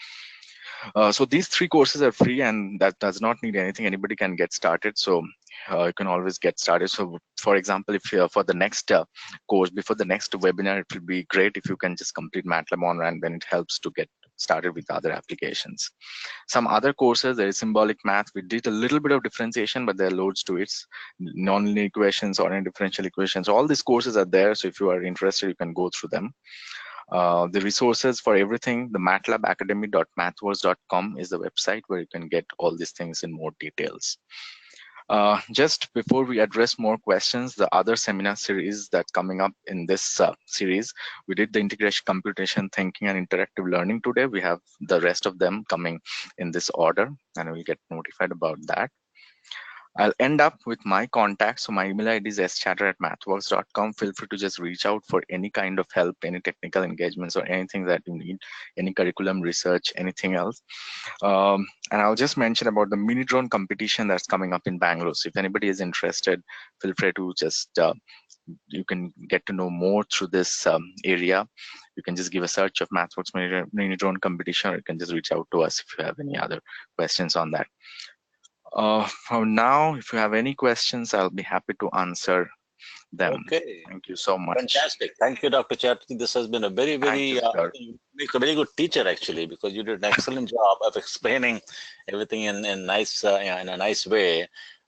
So these 3 courses are free, and that does not need anything. Anybody can get started. So you can always get started. So for example, if you're for the next course, before the next webinar, it will be great if you can just complete MATLAB on-ramp, then it helps to get started with other applications. Some other courses, there is symbolic math. We did a little bit of differentiation, but there are loads to it. Non-linear equations or differential equations. All these courses are there. So if you are interested, you can go through them. The resources for everything, the matlabacademy.mathworks.com is the website where you can get all these things in more details. Just before we address more questions, the other seminar series that's coming up in this series, we did the integration, computation, thinking, and interactive learning today. We have the rest of them coming in this order, and we'll get notified about that. I'll end up with my contact. So my email ID is schatter@mathworks.com. Feel free to just reach out for any kind of help, any technical engagements or anything that you need, any curriculum research, anything else. And I'll just mention about the mini drone competition that's coming up in Bangalore. So if anybody is interested, feel free to just, you can get to know more through this area. You can just give a search of MathWorks mini drone competition, or you can just reach out to us if you have any other questions on that. For now, if you have any questions, I'll be happy to answer them. Okay. Thank you so much. Fantastic. Thank you, Dr. Chatterjee. This has been a very, very, you make a very good teacher, actually, because you did an excellent job of explaining everything in nice, in a nice way.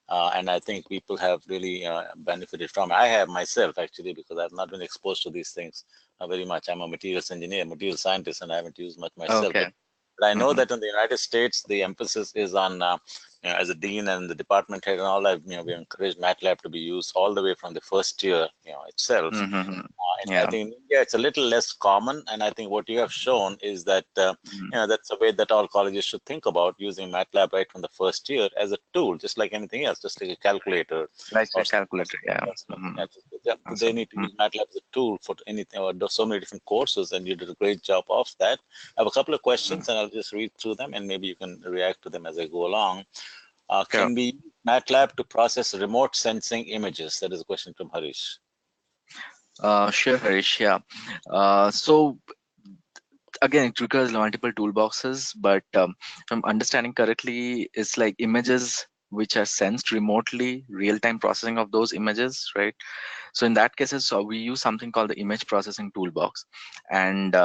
And I think people have really benefited from it. I have myself, actually, because I've not been exposed to these things very much. I'm a materials engineer, material scientist, and I haven't used much myself. Okay. But I know that in the United States, the emphasis is on, as a dean and the department head and all that, we encourage MATLAB to be used all the way from the first year, itself. I think in India it's a little less common, and I think what you have shown is that that's a way that all colleges should think about using MATLAB right from the first year as a tool, just like anything else, just like a calculator. Like a calculator, yeah. They need to use MATLAB as a tool for anything, or so many different courses, and you did a great job of that. I have a couple of questions, and I'll just read through them, and maybe you can react to them as I go along. Can we use MATLAB to process remote sensing images? That is a question from Harish. Sure, Harish. Yeah. So again, it requires multiple toolboxes, but if I'm understanding correctly, it's like images which are sensed remotely, real-time processing of those images, right? So in that case, so we use something called the image processing toolbox, and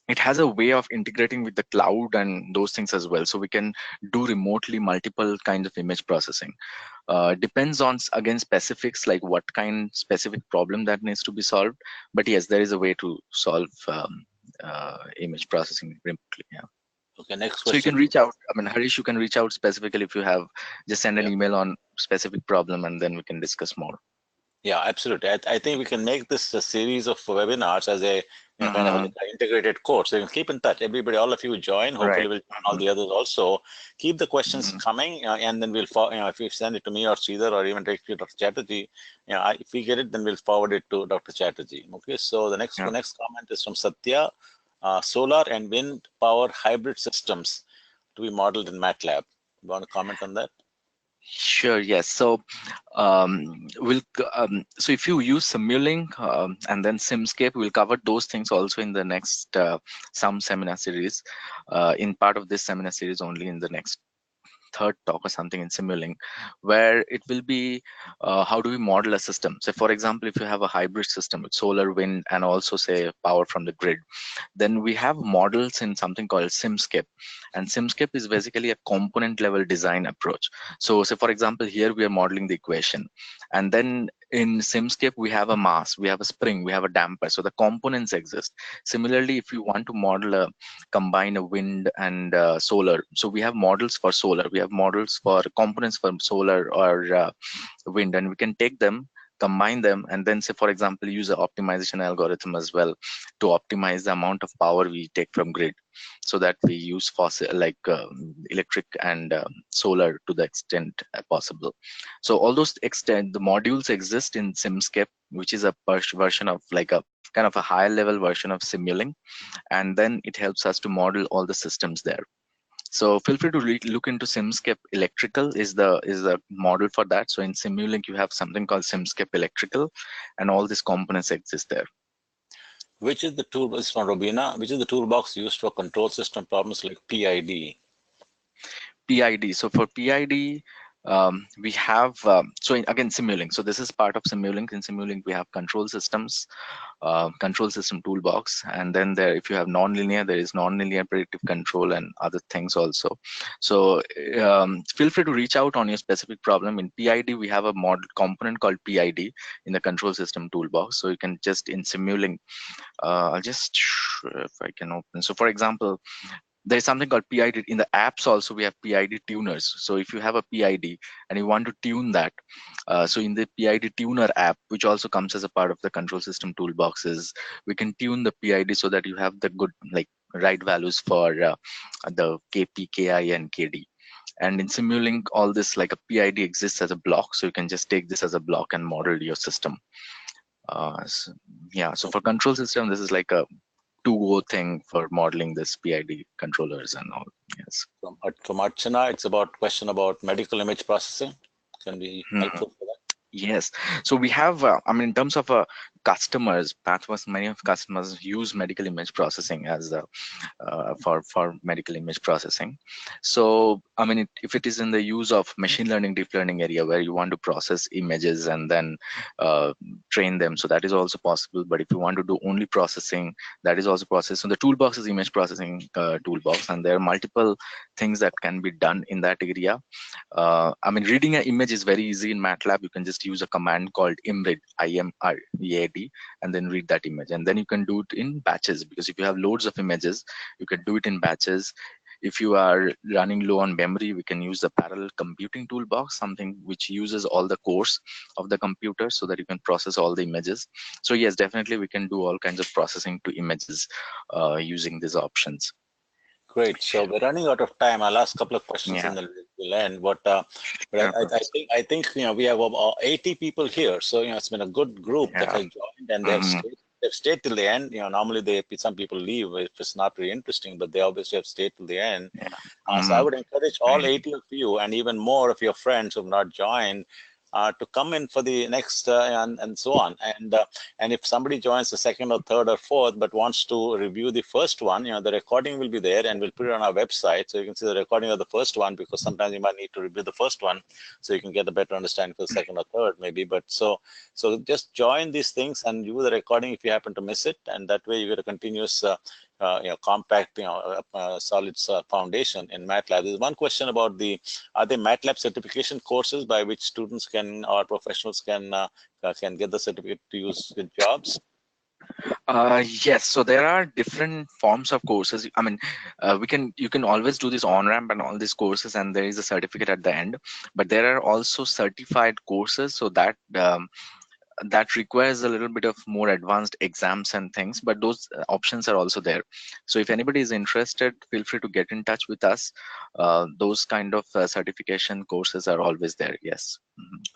it has a way of integrating with the cloud and those things as well. So we can do remotely multiple kinds of image processing. Depends on, again, specifics, like what kind specific problem that needs to be solved. But yes, there is a way to solve image processing remotely. Yeah. Okay, next question. So you can reach out. I mean, Harish, you can reach out specifically if you have, just send an email on specific problem, and then we can discuss more. Yeah, absolutely. I think we can make this a series of webinars as a kind of an integrated course. So you can keep in touch. Everybody, all of you join. Hopefully, we'll join all the others also. Keep the questions coming, and then we'll if you send it to me or Sridhar or even directly to Dr. Chatterjee, if we get it, then we'll forward it to Dr. Chatterjee. Okay. So the next comment is from Satya. Solar and wind power hybrid systems to be modeled in MATLAB. You want to comment on that? Sure. Yes. So so if you use Simulink and then Simscape, we'll cover those things also in the next some seminar series. In part of this seminar series, only in the next third talk or something in Simulink, where it will be how do we model a system. So for example, if you have a hybrid system with solar, wind, and also say power from the grid, then we have models in something called SimScape. And SimScape is basically a component level design approach. So say for example, here we are modeling the equation, and then in SimScape we have a mass, we have a spring, we have a damper, so the components exist. Similarly, if you want to model a combine a wind and solar, so we have models for solar, we have models for components for solar or wind, and we can take them, combine them, and then say for example use an optimization algorithm as well to optimize the amount of power we take from grid, so that we use fossil like electric and solar to the extent possible. So all those extent the modules exist in SimScape, which is a version of like a kind of a higher level version of Simulink, and then it helps us to model all the systems there. So feel free to look into SimScape Electrical is the model for that. So in Simulink you have something called SimScape Electrical, and all these components exist there. Which is the tool, this is from Robina, which is the toolbox used for control system problems like PID? PID. So for PID, we have again Simulink. So this is part of Simulink. In Simulink we have control systems, control system toolbox, and then there, if you have nonlinear, there is nonlinear predictive control and other things also. So feel free to reach out on your specific problem. In PID we have a model component called PID in the control system toolbox, so you can just in Simulink I'll just if I can open. So for example, there's something called PID in the apps. Also we have PID tuners. So if you have a PID and you want to tune that, so in the PID tuner app, which also comes as a part of the control system toolboxes, we can tune the PID so that you have the good like right values for the KP, KI, and KD. And in Simulink, all this like a PID exists as a block, so you can just take this as a block and model your system. So, yeah, so for control system, this is like a 2-go thing for modeling this PID controllers and all. Yes. From Archana, it's about question about medical image processing. Can be helpful for that. Yes. So we have, I mean, in terms of customers, Pathwas, many of customers use medical image processing as for medical image processing. So I mean, if it is in the use of machine learning, deep learning area where you want to process images and then train them, so that is also possible. But if you want to do only processing, that is also processed. So the toolbox is image processing toolbox, and there are multiple things that can be done in that area. I mean, reading an image is very easy in MATLAB. You can just use a command called imread, IMREAD, and then read that image. And then you can do it in batches, because if you have loads of images, you can do it in batches. If you are running low on memory, we can use the parallel computing toolbox, something which uses all the cores of the computer so that you can process all the images. So yes, definitely we can do all kinds of processing to images using these options. Great. So we're running out of time. I'll ask a couple of questions Yeah. and then we'll end. But I think we have about 80 people here. So it's been a good group that has joined, and they've stayed till the end. Normally some people leave if it's not really interesting, but they obviously have stayed till the end. So I would encourage all 80 of you, and even more of your friends who have not joined, to come in for the next and so on. And if somebody joins the second or third or fourth but wants to review the first one, the recording will be there, and we'll put it on our website so you can see the recording of the first one, because sometimes you might need to review the first one so you can get a better understanding for the second or third maybe. But so just join these things and view the recording if you happen to miss it, and that way you get a continuous compact, solid foundation in MATLAB. There's one question about are there MATLAB certification courses by which students can or professionals can get the certificate to use with jobs? Yes, so there are different forms of courses. I mean, you can always do this on-ramp and all these courses, and there is a certificate at the end. But there are also certified courses, so that requires a little bit of more advanced exams and things, but those options are also there. So if anybody is interested, feel free to get in touch with us. Those kind of certification courses are always there. Yes.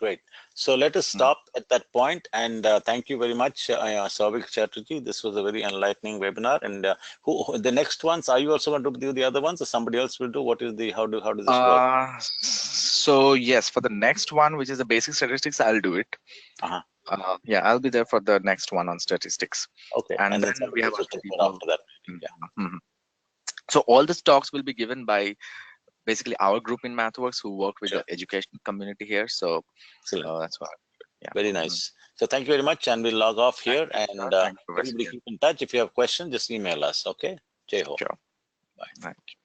Great. So let us stop at that point, and thank you very much, Sauvik Chatterjee. This was a very enlightening webinar. And who the next ones? Are you also going to do the other ones, or somebody else will do? What is how does this work? So yes, for the next one, which is the basic statistics, I'll do it. Yeah, I'll be there for the next one on statistics. Okay, and then we have people after that. Yeah. So all the talks will be given by basically our group in MathWorks who work with Sure. the education community here. So Excellent. that's why. Yeah. Very nice. So thank you very much, and we'll log off here. And Thank you, everybody Vasily. keep in touch. If you have questions, just email us. Okay. Jai Ho. Sure. Bye. Thank you.